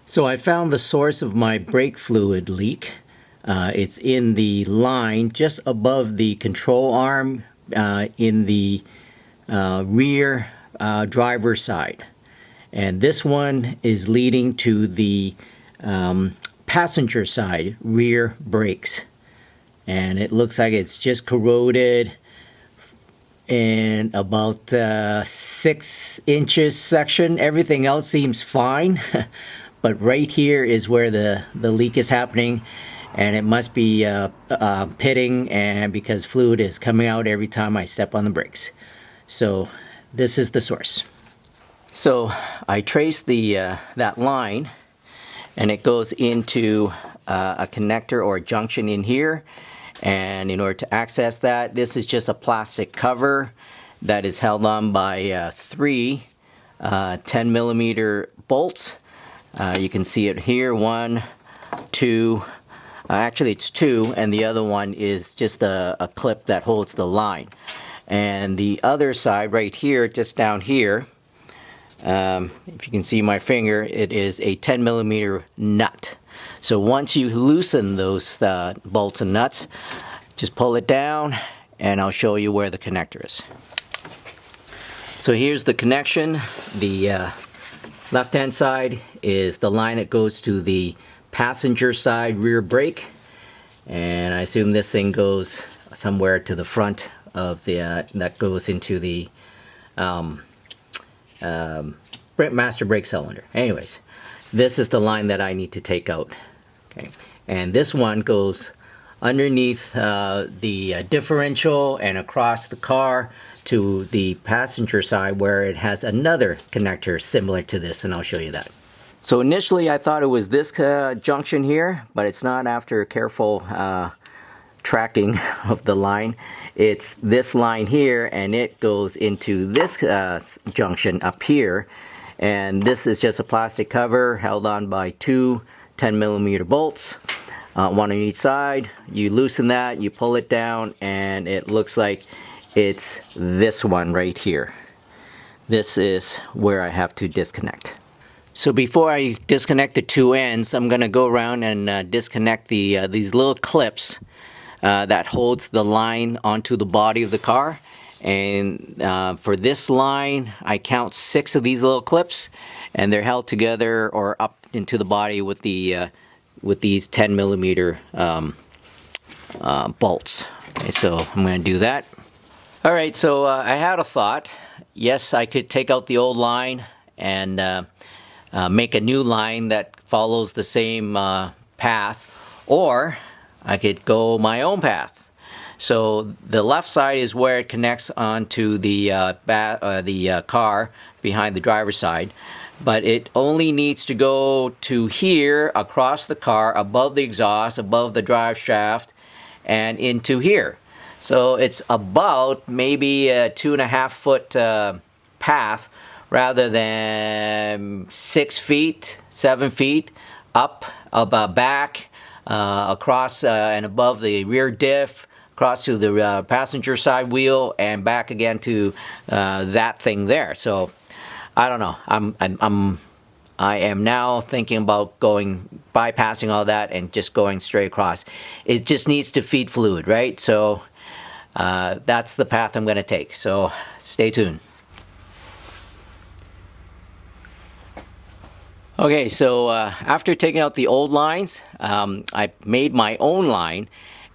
So I found the source of my brake fluid leak. It's in the line just above the control arm in the rear driver's side. And this one is leading to the passenger side rear brakes. And it looks like it's just corroded in about 6 inches section. Everything else seems fine. But right here is where the leak is happening, and it must be pitting, and because fluid is coming out every time I step on the brakes. So this is the source. So I traced that line, and it goes into a connector or a junction in here. And in order to access that, this is just a plastic cover that is held on by 3 10mm bolts. You can see it here, 1, 2, actually it's 2, and the other one is just a clip that holds the line. And the other side right here, just down here, if you can see my finger, it is a 10mm nut. So once you loosen those bolts and nuts, just pull it down and I'll show you where the connector is. So here's the connection. The left-hand side is the line that goes to the passenger side rear brake, and I assume this thing goes somewhere to the front of the that goes into the master brake cylinder. Anyways, this is the line that I need to take out. Okay, and this one goes underneath the differential and across the car to the passenger side, where it has another connector similar to this, and I'll show you that. So initially I thought it was this junction here, but it's not. After careful tracking of the line, it's this line here, and it goes into this junction up here, and this is just a plastic cover held on by 2 10mm bolts, one on each side. You loosen that, you pull it down, and it looks like it's this one right here. This is where I have to disconnect. So before I disconnect the two ends, I'm going to go around and disconnect these little clips that holds the line onto the body of the car. And for this line, I count 6 of these little clips, and they're held together or up into the body with the with these 10mm bolts. Okay, so I'm going to do that. All right, so I had a thought. Yes, I could take out the old line and make a new line that follows the same path, or I could go my own path. So the left side is where it connects onto the car behind the driver's side, but it only needs to go to here, across the car, above the exhaust, above the drive shaft, and into here. So it's about maybe a 2.5 foot path, rather than 6 feet, 7 feet up, back, across and above the rear diff, across to the passenger side wheel, and back again to that thing there. So I don't know. I am now thinking about bypassing all that and just going straight across. It just needs to feed fluid, right? So that's the path I'm going to take. So stay tuned. Okay, so after taking out the old lines, I made my own line,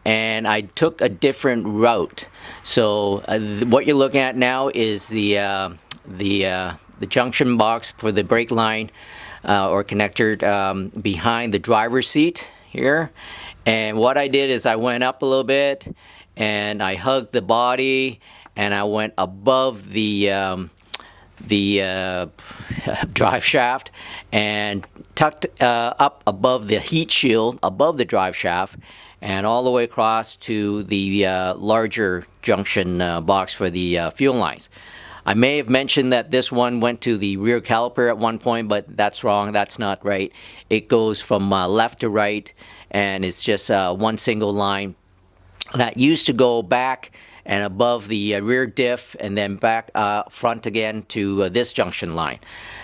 and I took a different route. So what you're looking at now is the junction box for the brake line or connector behind the driver's seat here. And what I did is I went up a little bit, and I hugged the body, and I went above the drive shaft and tucked up above the heat shield above the drive shaft, and all the way across to the larger junction box for the fuel lines. I may have mentioned that this one went to the rear caliper at one point, but that's wrong. That's not right. It goes from left to right, and it's just one single line that used to go back and above the rear diff, and then back front again to this junction line.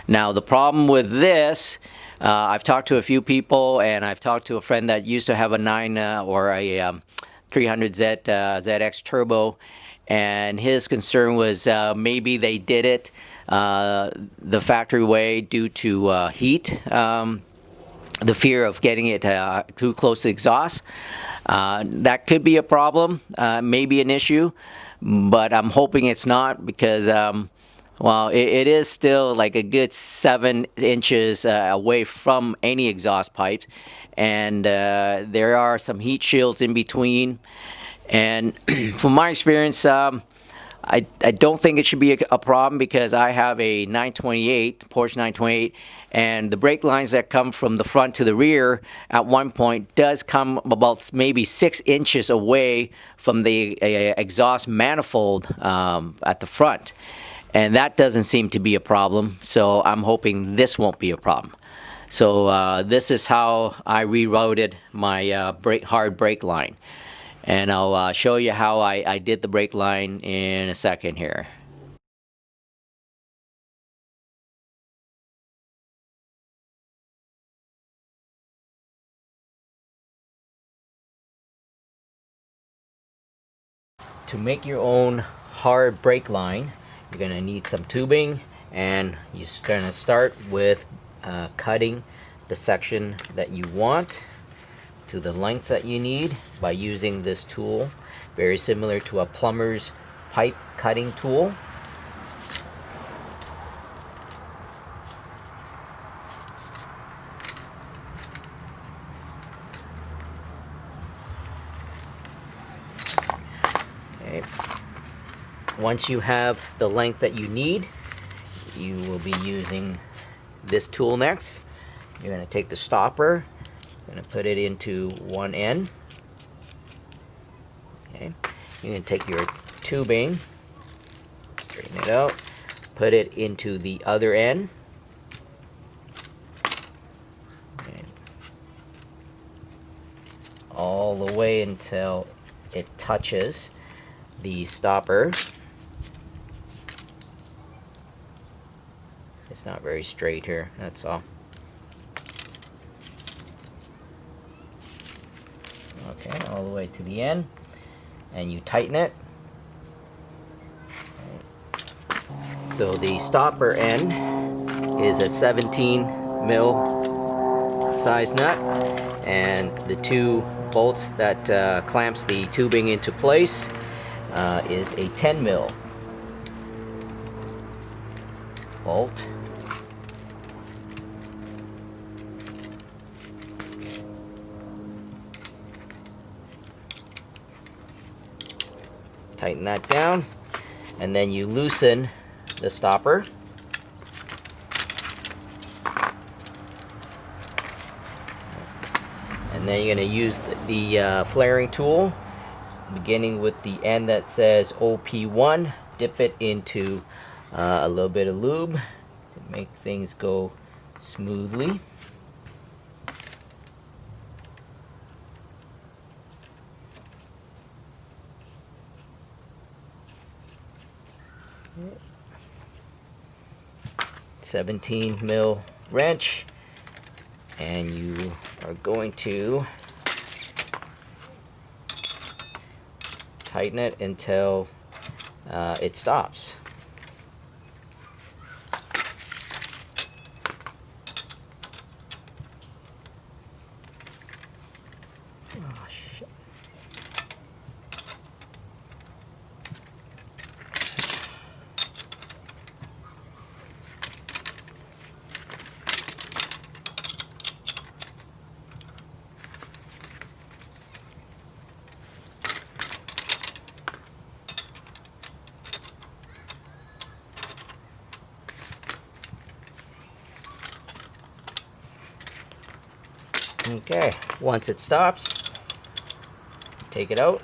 Now the problem with this, I've talked to a few people, and I've talked to a friend that used to have a 9 or a 300Z ZX Turbo, and his concern was maybe they did it the factory way due to heat, the fear of getting it too close to exhaust. That could be a problem, maybe an issue, but I'm hoping it's not, because well, it is still like a good 7 inches away from any exhaust pipes, and there are some heat shields in between. And from my experience, I don't think it should be a problem, because I have a 928, Porsche 928, and the brake lines that come from the front to the rear at one point does come about maybe 6 inches away from the exhaust manifold at the front. And that doesn't seem to be a problem, so I'm hoping this won't be a problem. So this is how I rerouted my hard brake line. And I'll show you how I did the brake line in a second here. To make your own hard brake line, you're going to need some tubing, and you're going to start with cutting the section that you want to the length that you need by using this tool, very similar to a plumber's pipe cutting tool. Okay. Once you have the length that you need, you will be using this tool next. You're going to take the stopper, going to put it into one end. Okay. You're going to take your tubing, straighten it out, put it into the other end. Okay. All the way until it touches the stopper. It's not very straight here, that's all. Okay, all the way to the end, and you tighten it. So the stopper end is a 17 mil size nut, and the 2 bolts that clamps the tubing into place is a 10 mil bolt. Tighten that down, and then you loosen the stopper. And then you're going to use the flaring tool, beginning with the end that says OP1. Dip it into a little bit of lube to make things go smoothly. Okay. 17 mil wrench, and you are going to tighten it until it stops. Oh, shit. Okay, once it stops, take it out.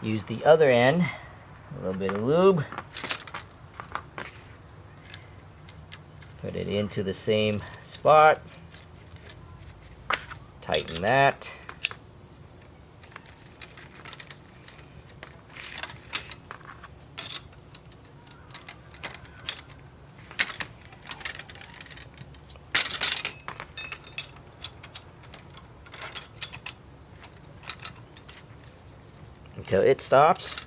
Use the other end, a little bit of lube. Put it into the same spot. Tighten that. until it stops.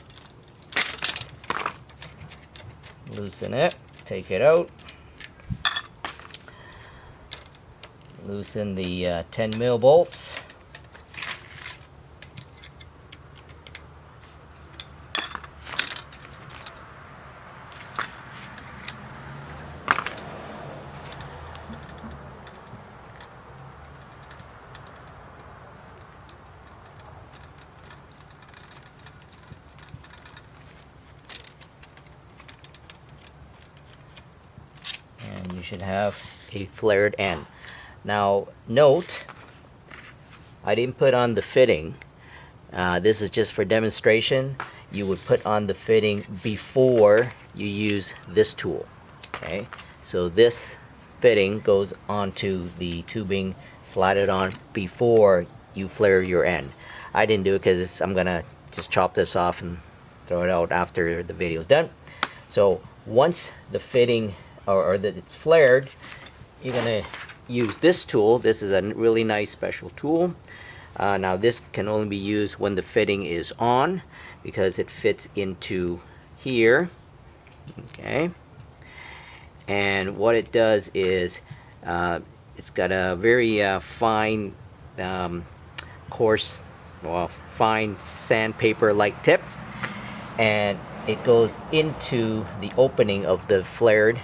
Loosen it, take it out. Loosen the 10 mil bolts. And you should have a flared end. Now note, I didn't put on the fitting. This is just for demonstration. You would put on the fitting before you use this tool. Okay, so this fitting goes onto the tubing, slide it on before you flare your end. I didn't do it because I'm gonna just chop this off and throw it out after the video is done. So once the fitting or that it's flared, you're gonna use this tool. This is a really nice special tool. Now this can only be used when the fitting is on because it fits into here. Okay, and what it does is it's got a very fine, coarse, well, fine sandpaper like tip, and it goes into the opening of the flared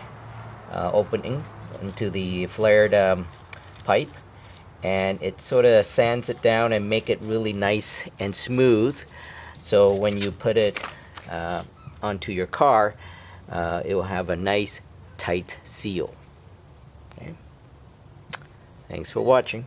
into the flared pipe, and it sort of sands it down and make it really nice and smooth, so when you put it onto your car, it will have a nice tight seal. Okay. Thanks for watching.